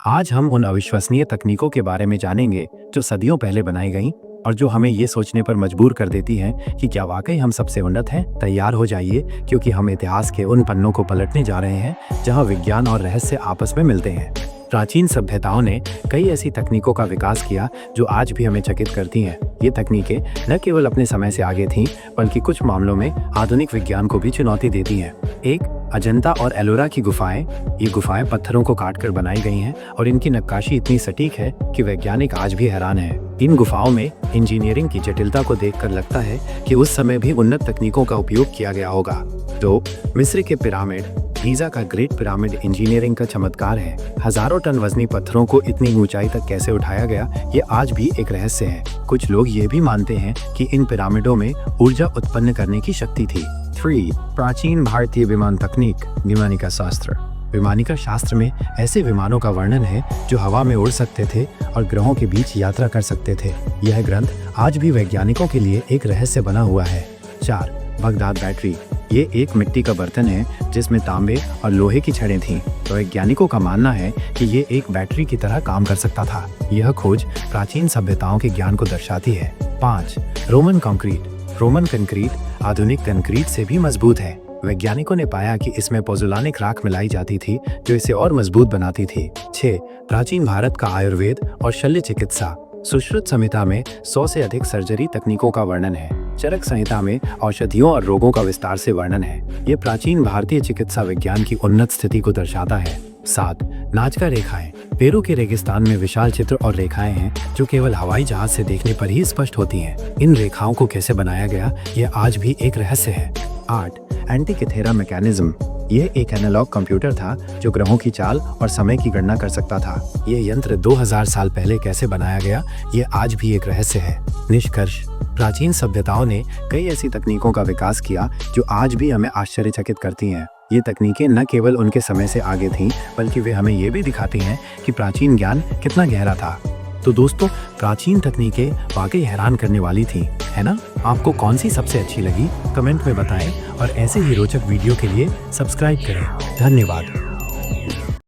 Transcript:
आज हम उन अविश्वसनीय तकनीकों के बारे में जानेंगे जो सदियों पहले बनाई गईं और जो हमें ये सोचने पर मजबूर कर देती हैं कि क्या वाकई हम सबसे उन्नत हैं। तैयार हो जाइए, क्योंकि हम इतिहास के उन पन्नों को पलटने जा रहे हैं जहां विज्ञान और रहस्य आपस में मिलते हैं। प्राचीन सभ्यताओं ने कई ऐसी तकनीकों का विकास किया जो आज भी हमें चकित करती हैं। ये तकनीकें न केवल अपने समय से आगे थीं, बल्कि कुछ मामलों में आधुनिक विज्ञान को भी चुनौती देती हैं। एक, अजंता और एलोरा की गुफाएं। ये गुफाएं पत्थरों को काटकर बनाई गई हैं और इनकी नक्काशी इतनी सटीक है कि वैज्ञानिक आज भी हैरान हैं। इन गुफाओं में इंजीनियरिंग की जटिलता को देखकर लगता है कि उस समय भी उन्नत तकनीकों का उपयोग किया गया होगा। 2, मिस्र के पिरामिड। गीजा का ग्रेट पिरामिड इंजीनियरिंग का चमत्कार है। हजारों टन वजनी पत्थरों को इतनी ऊंचाई तक कैसे उठाया गया, ये आज भी एक रहस्य है। कुछ लोग ये भी मानते हैं कि इन पिरामिडों में ऊर्जा उत्पन्न करने की शक्ति थी। 3, प्राचीन भारतीय विमान तकनीक। विमानिका शास्त्र। विमानिका शास्त्र में ऐसे विमानों का वर्णन है जो हवा में उड़ सकते थे और ग्रहों के बीच यात्रा कर सकते थे। यह ग्रंथ आज भी वैज्ञानिकों के लिए एक रहस्य बना हुआ है। 4, बगदाद बैटरी। ये एक मिट्टी का बर्तन है जिसमें तांबे और लोहे की छड़ें थीं। तो वैज्ञानिकों का मानना है कि ये एक बैटरी की तरह काम कर सकता था। यह खोज प्राचीन सभ्यताओं के ज्ञान को दर्शाती है। 5, रोमन कंक्रीट। रोमन कंक्रीट आधुनिक कंक्रीट से भी मजबूत है। वैज्ञानिकों ने पाया कि इसमें पोज़ोलानिक राख मिलाई जाती थी जो इसे और मजबूत बनाती थी। 6, प्राचीन भारत का आयुर्वेद और शल्य चिकित्सा। सुश्रुत संहिता में 100 से अधिक सर्जरी तकनीकों का वर्णन है। चरक संहिता में औषधियों और रोगों का विस्तार से वर्णन है। ये प्राचीन भारतीय चिकित्सा विज्ञान की उन्नत स्थिति को दर्शाता है। 7, नाजका रेखाएं। पेरू के रेगिस्तान में विशाल चित्र और रेखाएं हैं जो केवल हवाई जहाज से देखने पर ही स्पष्ट होती हैं। इन रेखाओं को कैसे बनाया गया, यह आज भी एक रहस्य है। 8, एंटीकिथेरा मैकेनिज्म। यह एक एनालॉग कंप्यूटर था जो ग्रहों की चाल और समय की गणना कर सकता था। यह यंत्र 2000 साल पहले कैसे बनाया गया, यह आज भी एक रहस्य है। निष्कर्ष, प्राचीन सभ्यताओं ने कई ऐसी तकनीकों का विकास किया जो आज भी हमें आश्चर्यचकित करती हैं। ये तकनीकें न केवल उनके समय से आगे थीं, बल्कि वे हमें ये भी दिखाती हैं कि प्राचीन ज्ञान कितना गहरा था। तो दोस्तों, प्राचीन तकनीकें वाकई हैरान करने वाली थीं, है ना? आपको कौन सी सबसे अच्छी लगी, कमेंट में बताएं और ऐसे ही रोचक वीडियो के लिए सब्सक्राइब करें। धन्यवाद।